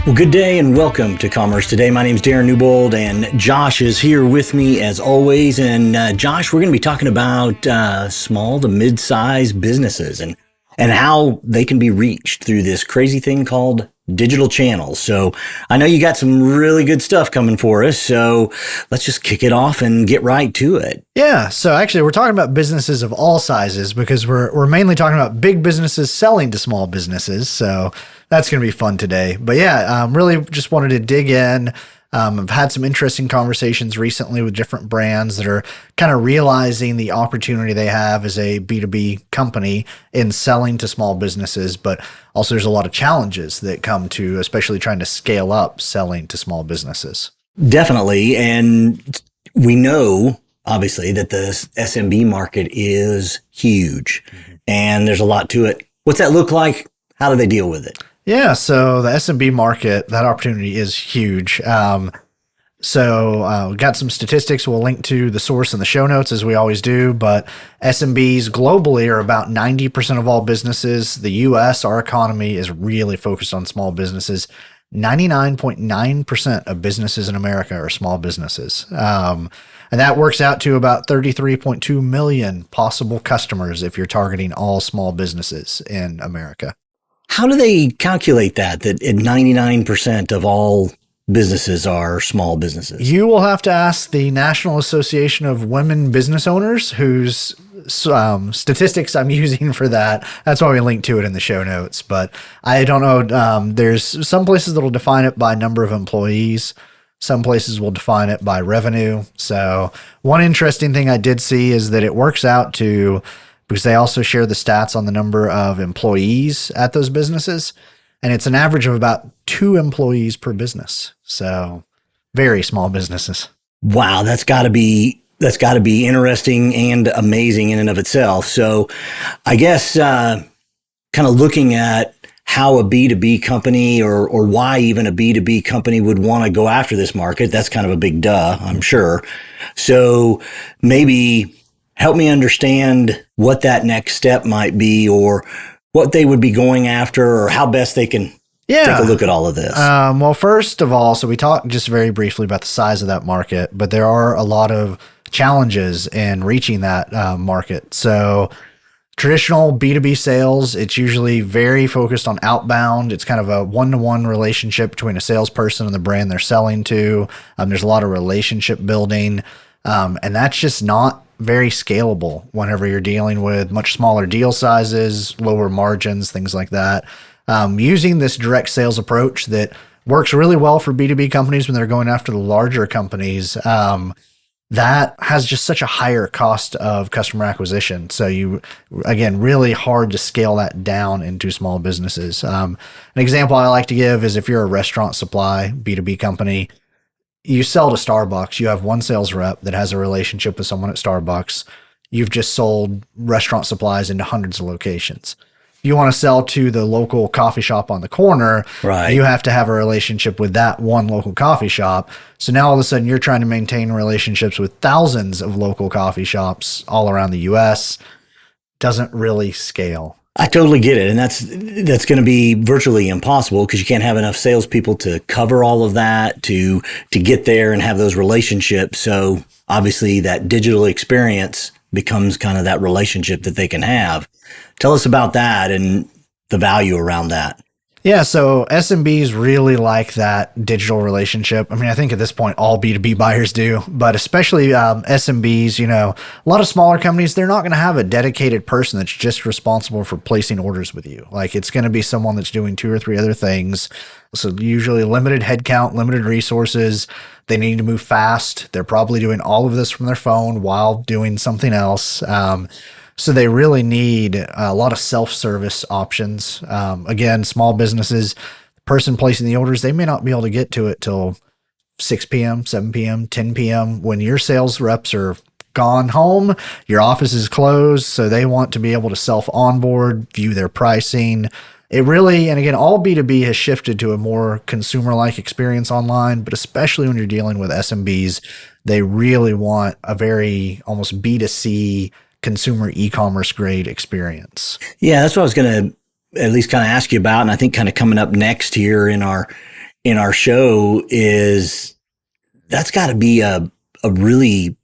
Well, good day and welcome to Commerce Today. My name is Darren Newbold and Josh is here with me as always. And Josh, we're going to be talking about small to mid-sized businesses and how they can be reached through this crazy thing called digital channels. So I know you got some really good stuff coming for us. So let's just kick it off and get right to it. Yeah. So actually, we're talking about businesses of all sizes because we're mainly talking about big businesses selling to small businesses. So that's going to be fun today. But yeah, really just wanted to dig in. I've had some interesting conversations recently with different brands that are kind of realizing the opportunity they have as a B2B company in selling to small businesses, but also there's a lot of challenges that come to, especially trying to scale up selling to small businesses. Definitely. And we know, obviously, that the SMB market is huge and there's a lot to it. What's that look like? How do they deal with it? Yeah, so the SMB market, that opportunity is huge. We got some statistics we'll link to the source in the show notes as we always do, but SMBs globally are about 90% of all businesses. The US, our economy is really focused on small businesses. 99.9% of businesses in America are small businesses. And that works out to about 33.2 million possible customers if you're targeting all small businesses in America. How do they calculate that 99% of all businesses are small businesses? You will have to ask the National Association of Women Business Owners, whose statistics I'm using for that. That's why we link to it in the show notes. But I don't know. There's some places that will define it by number of employees. Some places will define it by revenue. So one interesting thing I did see is that it works out to, because they also share the stats on the number of employees at those businesses. And it's an average of about 2 employees per business. So very small businesses. Wow, that's got to be interesting and amazing in and of itself. So I guess kind of looking at how a B2B company or why even a B2B company would want to go after this market, that's kind of a big duh, I'm sure. So maybe help me understand what that next step might be or what they would be going after or how best they can take a look at all of this. Well, first of all, so we talked just very briefly about the size of that market, but there are a lot of challenges in reaching that market. So traditional B2B sales, it's usually very focused on outbound. It's kind of a one-to-one relationship between a salesperson and the brand they're selling to. There's a lot of relationship building, and that's just not very scalable whenever you're dealing with much smaller deal sizes, lower margins, things like that. Using this direct sales approach that works really well for B2B companies when they're going after the larger companies, that has just such a higher cost of customer acquisition. So again, really hard to scale that down into small businesses. An example I like to give is if you're a restaurant supply B2B company, you sell to Starbucks, you have one sales rep that has a relationship with someone at Starbucks. You've just sold restaurant supplies into hundreds of locations. If you want to sell to the local coffee shop on the corner, right, you have to have a relationship with that one local coffee shop. So now all of a sudden you're trying to maintain relationships with thousands of local coffee shops all around the US. Doesn't really scale. I totally get it. And that's going to be virtually impossible because you can't have enough salespeople to cover all of that, to get there and have those relationships. So obviously that digital experience becomes kind of that relationship that they can have. Tell us about that and the value around that. Yeah, so SMBs really like that digital relationship. I mean, I think at this point, all B2B buyers do, but especially SMBs, a lot of smaller companies, they're not going to have a dedicated person that's just responsible for placing orders with you. Like it's going to be someone that's doing 2 or 3 other things. So usually limited headcount, limited resources. They need to move fast. They're probably doing all of this from their phone while doing something else. So they really need a lot of self-service options. Again, small businesses, the person placing the orders, they may not be able to get to it till 6 p.m., 7 p.m., 10 p.m. when your sales reps are gone home, your office is closed. So they want to be able to self-onboard, view their pricing. It really, and again, all B2B has shifted to a more consumer-like experience online, but especially when you're dealing with SMBs, they really want a very almost B2C consumer e-commerce grade experience. Yeah, that's what I was going to at least kind of ask you about. And I think kind of coming up next here in our in our show is that's got to be a really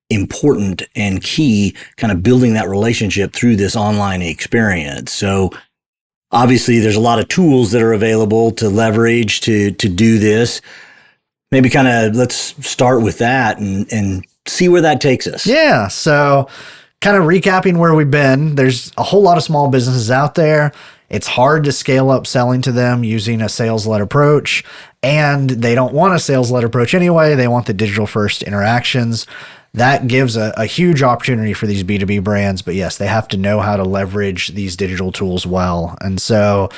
important and key kind of building that relationship through this online experience. So obviously there's a lot of tools that are available to leverage to do this. Maybe kind of let's start with that and see where that takes us. Yeah. So kind of recapping where we've been, there's a whole lot of small businesses out there. It's hard to scale up selling to them using a sales-led approach, and they don't want a sales-led approach anyway. They want the digital-first interactions. That gives a huge opportunity for these B2B brands, but yes, they have to know how to leverage these digital tools well. And so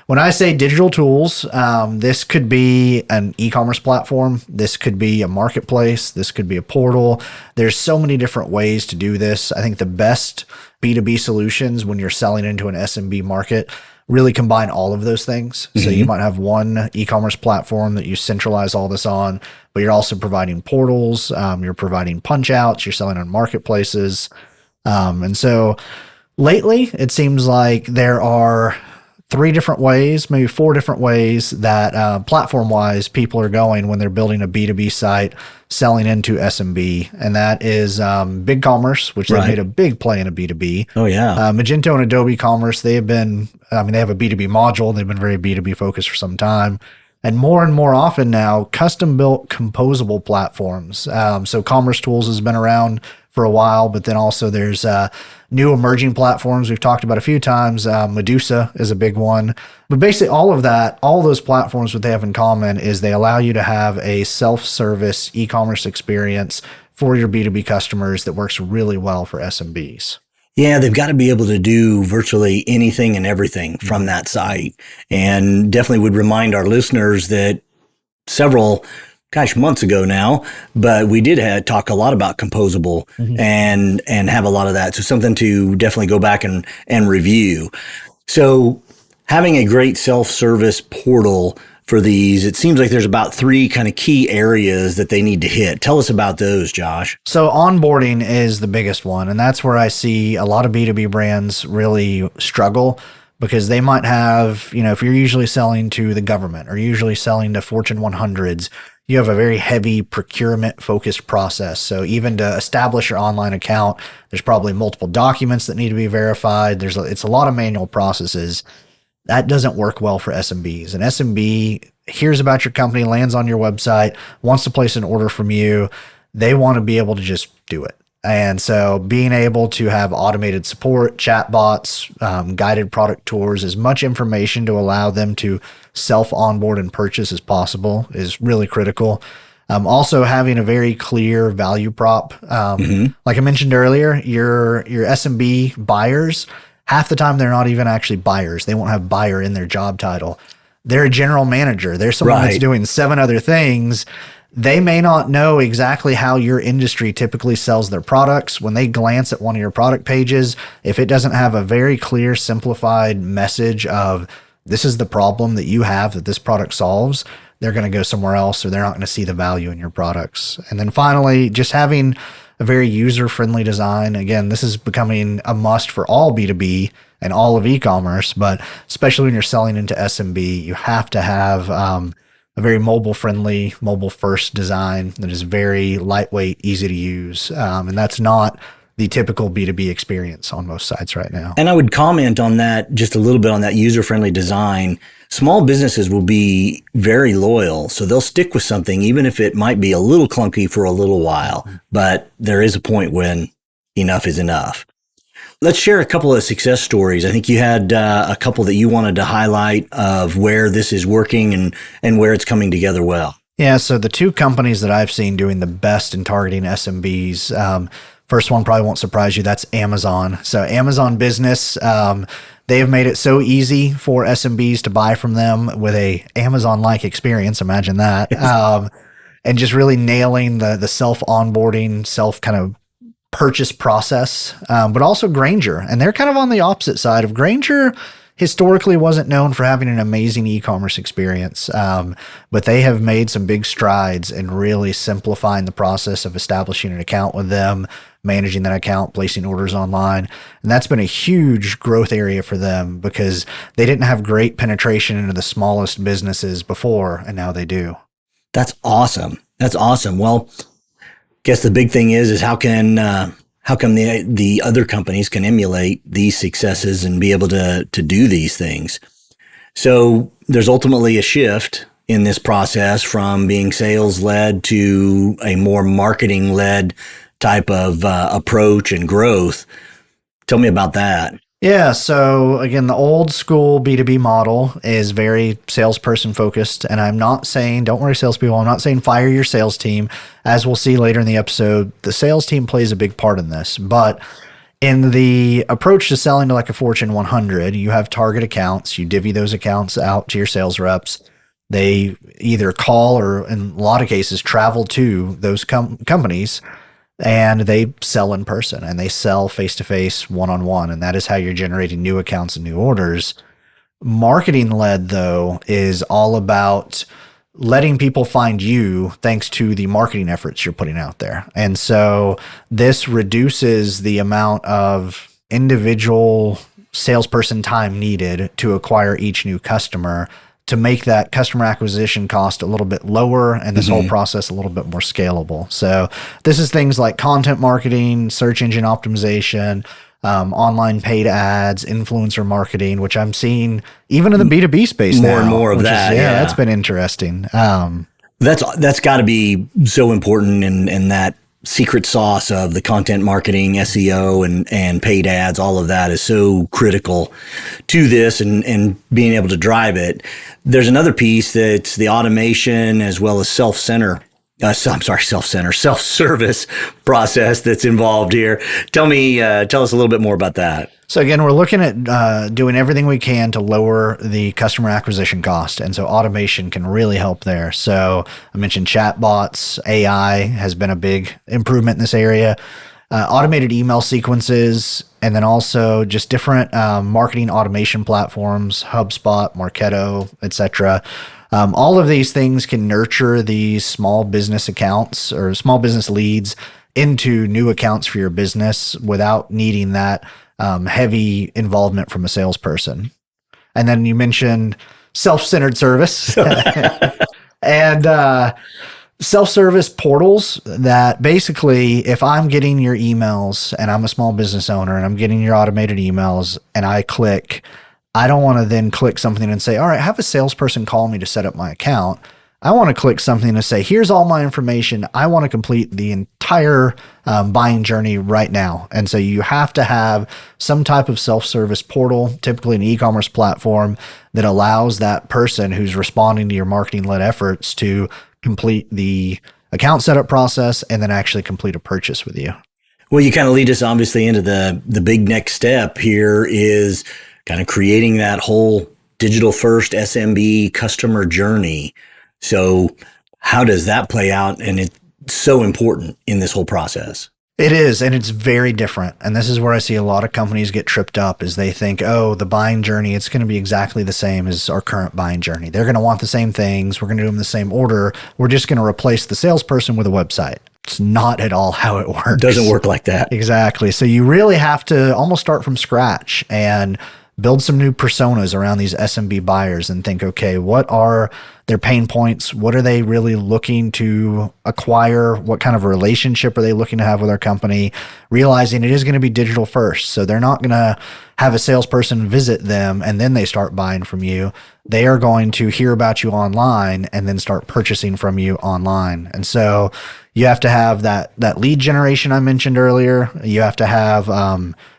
when I say digital tools, this could be an e-commerce platform. This could be a marketplace. This could be a portal. There's so many different ways to do this. I think the best B2B solutions when you're selling into an SMB market really combine all of those things. So you might have one e-commerce platform that you centralize all this on, but you're also providing portals, you're providing punch outs, you're selling on marketplaces. And so lately it seems like there are 3 different ways, maybe 4 different ways that platform-wise people are going when they're building a B2B site selling into SMB. And that is BigCommerce, which they've made a big play in a B2B. Oh, yeah. Magento and Adobe Commerce, they have been, they have a B2B module. They've been very B2B focused for some time. And more often now, custom-built composable platforms. So Commerce Tools has been around for a while, but then also there's new emerging platforms we've talked about a few times. Medusa is a big one. But basically all of that, all those platforms, what they have in common is they allow you to have a self-service e-commerce experience for your B2B customers that works really well for SMBs. Yeah, they've got to be able to do virtually anything and everything from that site. And definitely would remind our listeners that several months ago now, but we did talk a lot about composable and have a lot of that. So something to definitely go back and review. So having a great self-service portal for these, it seems like there's about 3 kind of key areas that they need to hit. Tell us about those, Josh. So onboarding is the biggest one. And that's where I see a lot of B2B brands really struggle, because they might have, if you're usually selling to the government or usually selling to Fortune 100s, you have a very heavy procurement focused process. So even to establish your online account, there's probably multiple documents that need to be verified. It's a lot of manual processes. That doesn't work well for SMBs. An SMB hears about your company, lands on your website, wants to place an order from you. They want to be able to just do it. And so being able to have automated support, chatbots, guided product tours, as much information to allow them to self-onboard and purchase as possible is really critical. Also having a very clear value prop. Like I mentioned earlier, your SMB buyers, half the time they're not even actually buyers. They won't have buyer in their job title. They're a general manager. They're someone that's doing 7 other things. They may not know exactly how your industry typically sells their products. When they glance at one of your product pages, if it doesn't have a very clear, simplified message of this is the problem that you have that this product solves, they're going to go somewhere else, or they're not going to see the value in your products. And then finally, just having a very user-friendly design. Again, this is becoming a must for all B2B and all of e-commerce, but especially when you're selling into SMB, you have to have a very mobile-friendly, mobile-first design that is very lightweight, easy to use. And that's not the typical B2B experience on most sites right now. And I would comment on that just a little bit on that user-friendly design. Small businesses will be very loyal, so they'll stick with something even if it might be a little clunky for a little while. But there is a point when enough is enough. Let's share a couple of success stories. I think you had a couple that you wanted to highlight of where this is working and where it's coming together well. Yeah, so the 2 companies that I've seen doing the best in targeting SMBs, first one probably won't surprise you, that's Amazon. So Amazon Business, they have made it so easy for SMBs to buy from them with a Amazon-like experience, imagine that, and just really nailing the self-onboarding, kind of purchase process, but also Grainger. And they're kind of on the opposite side of Grainger. Historically wasn't known for having an amazing e-commerce experience, but they have made some big strides in really simplifying the process of establishing an account with them, managing that account, placing orders online. And that's been a huge growth area for them because they didn't have great penetration into the smallest businesses before, and now they do. That's awesome. That's awesome. Well, guess the big thing is how come the other companies can emulate these successes and be able to do these things? So there's ultimately a shift in this process from being sales led to a more marketing led type of approach and growth. Tell me about that. Yeah. So again, the old school B2B model is very salesperson focused. And I'm not saying, don't worry, salespeople, I'm not saying fire your sales team. As we'll see later in the episode, the sales team plays a big part in this. But in the approach to selling to like a Fortune 100, you have target accounts. You divvy those accounts out to your sales reps. They either call or, in a lot of cases, travel to those companies, and they sell in person and they sell face-to-face, one-on-one. And that is how you're generating new accounts and new orders. Marketing led, though, is all about letting people find you thanks to the marketing efforts you're putting out there. And so this reduces the amount of individual salesperson time needed to acquire each new customer, to make that customer acquisition cost a little bit lower and this whole process a little bit more scalable. So this is things like content marketing, search engine optimization, online paid ads, influencer marketing, which I'm seeing even in the B2B space more now, and more of that. Yeah, that's been interesting. That's got to be so important, and that secret sauce of the content marketing, SEO, and paid ads, all of that is so critical to this and being able to drive it. There's another piece that's the automation as well as self-service process that's involved here. Tell us a little bit more about that. So again, we're looking at doing everything we can to lower the customer acquisition cost. And so automation can really help there. So I mentioned chatbots, AI has been a big improvement in this area, automated email sequences, and then also just different marketing automation platforms, HubSpot, Marketo, etc. All of these things can nurture these small business accounts or small business leads into new accounts for your business without needing that heavy involvement from a salesperson. And then you mentioned self-centered service and self-service portals that basically, if I'm getting your emails and I'm a small business owner and I'm getting your automated emails and I don't want to then click something and say, all right, have a salesperson call me to set up my account. I want to click something to say, here's all my information. I want to complete the entire buying journey right now. And so you have to have some type of self-service portal, typically an e-commerce platform that allows that person who's responding to your marketing-led efforts to complete the account setup process and then actually complete a purchase with you. Well, you kind of lead us obviously into the big next step here is kind of creating that whole digital first SMB customer journey. So how does that play out? And it's so important in this whole process. It is, and it's very different. And this is where I see a lot of companies get tripped up is they think, oh, the buying journey, it's going to be exactly the same as our current buying journey. They're going to want the same things. We're going to do them the same order. We're just going to replace the salesperson with a website. It's not at all how it works. It doesn't work like that. Exactly. So you really have to almost start from scratch and build some new personas around these SMB buyers and think, okay, what are their pain points? What are they really looking to acquire? What kind of a relationship are they looking to have with our company? Realizing it is going to be digital first. So they're not going to have a salesperson visit them and then they start buying from you. They are going to hear about you online and then start purchasing from you online. And so you have to have that lead generation I mentioned earlier. You have to have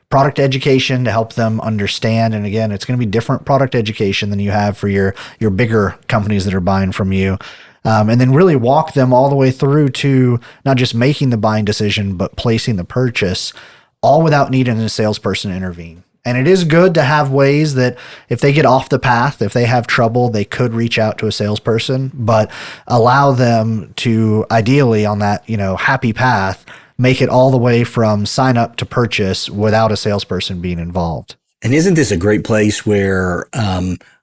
product education to help them understand. And again, it's going to be different product education than you have for your bigger companies that are buying from you. And then really walk them all the way through to not just making the buying decision, but placing the purchase, all without needing a salesperson to intervene. And it is good to have ways that if they get off the path, if they have trouble, they could reach out to a salesperson, but allow them to ideally on that, happy path, make it all the way from sign up to purchase without a salesperson being involved. And isn't this a great place where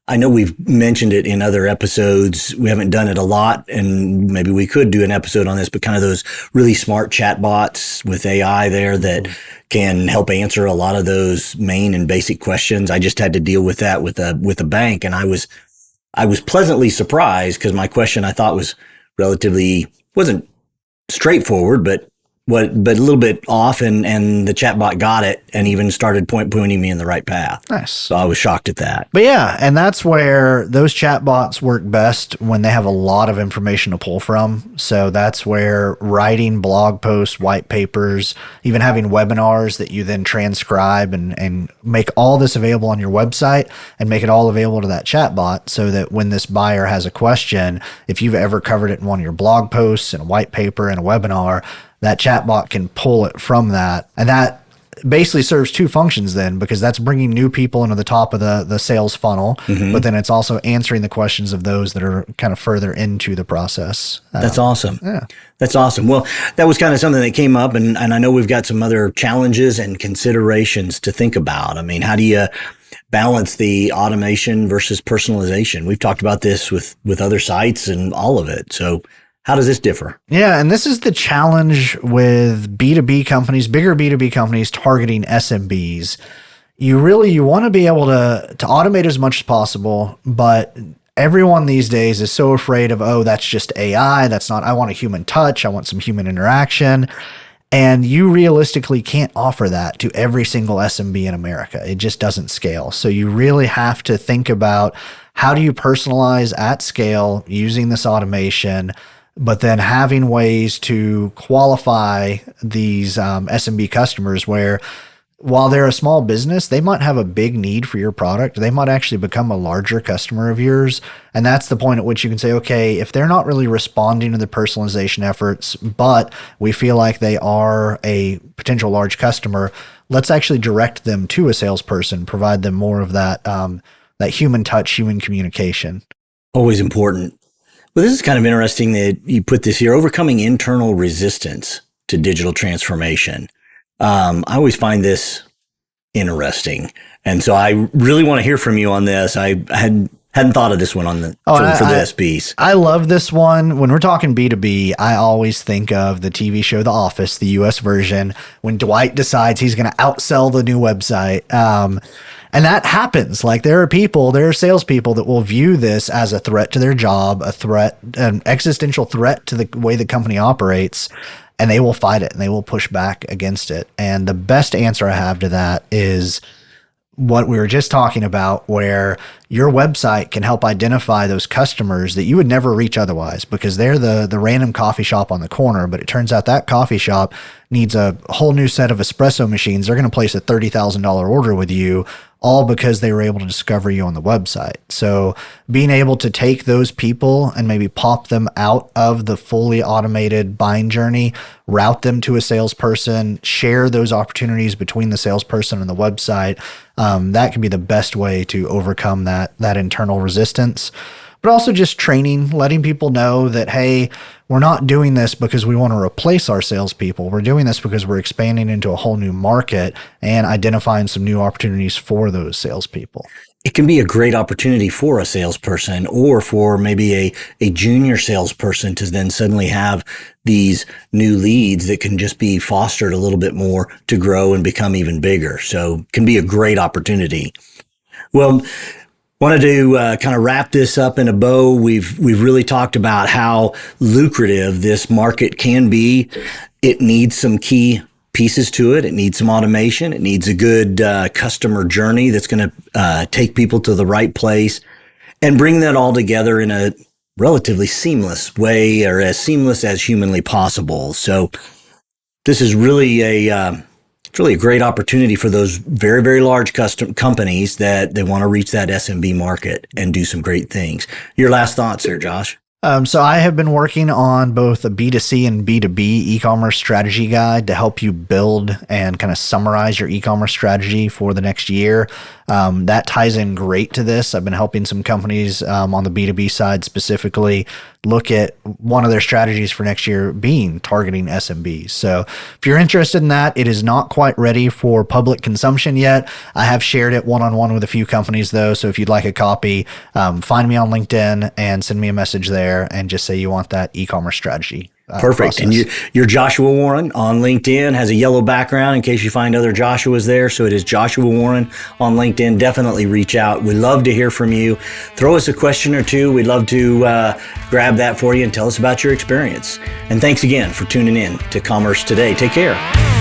I know we've mentioned it in other episodes. We haven't done it a lot, and maybe we could do an episode on this, but kind of those really smart chatbots with AI there that can help answer a lot of those main and basic questions. I just had to deal with that with a bank, and I was pleasantly surprised because my question I thought was wasn't straightforward, but a little bit off, and the chatbot got it and even started pointing me in the right path. Nice. So I was shocked at that. But yeah, and that's where those chatbots work best, when they have a lot of information to pull from. So that's where writing blog posts, white papers, even having webinars that you then transcribe and make all this available on your website and make it all available to that chatbot, so that when this buyer has a question, if you've ever covered it in one of your blog posts, in a white paper, in a webinar, that chatbot can pull it from that. And that basically serves two functions then, because that's bringing new people into the top of the sales funnel, but then it's also answering the questions of those that are kind of further into the process. That's awesome. Yeah. That's awesome. Well, that was kind of something that came up, and I know we've got some other challenges and considerations to think about. I mean, how do you balance the automation versus personalization? We've talked about this with other sites and all of it. So how does this differ? Yeah, and this is the challenge with B2B companies, bigger B2B companies targeting SMBs. You want to be able to automate as much as possible, but everyone these days is so afraid of, oh, that's just AI. That's not, I want a human touch. I want some human interaction. And you realistically can't offer that to every single SMB in America. It just doesn't scale. So you really have to think about, how do you personalize at scale using this automation, but then having ways to qualify these SMB customers where, while they're a small business, they might have a big need for your product. They might actually become a larger customer of yours. And that's the point at which you can say, okay, if they're not really responding to the personalization efforts, but we feel like they are a potential large customer, let's actually direct them to a salesperson, provide them more of that, that human touch, human communication. Always important. Well, this is kind of interesting that you put this here, overcoming internal resistance to digital transformation. I always find this interesting. And so I really want to hear from you on this. I hadn't thought of this one for this piece. I love this one. When we're talking B2B, I always think of the TV show The Office, the US version, when Dwight decides he's going to outsell the new website. And that happens. Like, there are salespeople that will view this as a threat to their job, an existential threat to the way the company operates, and they will fight it and they will push back against it. And the best answer I have to that is what we were just talking about, where your website can help identify those customers that you would never reach otherwise, because they're the random coffee shop on the corner. But it turns out that coffee shop needs a whole new set of espresso machines. They're going to place a $30,000 order with you, all because they were able to discover you on the website. So being able to take those people and maybe pop them out of the fully automated buying journey, route them to a salesperson, share those opportunities between the salesperson and the website, that can be the best way to overcome that internal resistance. But also just training, letting people know that, hey, we're not doing this because we want to replace our salespeople. We're doing this because we're expanding into a whole new market and identifying some new opportunities for those salespeople. It can be a great opportunity for a salesperson, or for maybe a junior salesperson to then suddenly have these new leads that can just be fostered a little bit more to grow and become even bigger. So it can be a great opportunity. Well, wanted to kind of wrap this up in a bow. We've really talked about how lucrative this market can be. It needs some key pieces to it. It needs some automation. It needs a good customer journey that's going to take people to the right place and bring that all together in a relatively seamless way, or as seamless as humanly possible. So this is really it's really a great opportunity for those very, very large companies that they want to reach that SMB market and do some great things. Your last thoughts there, Josh? So I have been working on both a B2C and B2B e-commerce strategy guide to help you build and kind of summarize your e-commerce strategy for the next year. That ties in great to this. I've been helping some companies on the B2B side specifically look at one of their strategies for next year being targeting SMBs. So if you're interested in that, it is not quite ready for public consumption yet. I have shared it one-on-one with a few companies though. So if you'd like a copy, find me on LinkedIn and send me a message there and just say you want that e-commerce strategy. Perfect. Process. And you're Joshua Warren on LinkedIn, has a yellow background in case you find other Joshuas there. So it is Joshua Warren on LinkedIn. Definitely reach out. We'd love to hear from you. Throw us a question or two. We'd love to grab that for you and tell us about your experience. And thanks again for tuning in to Commerce Today. Take care.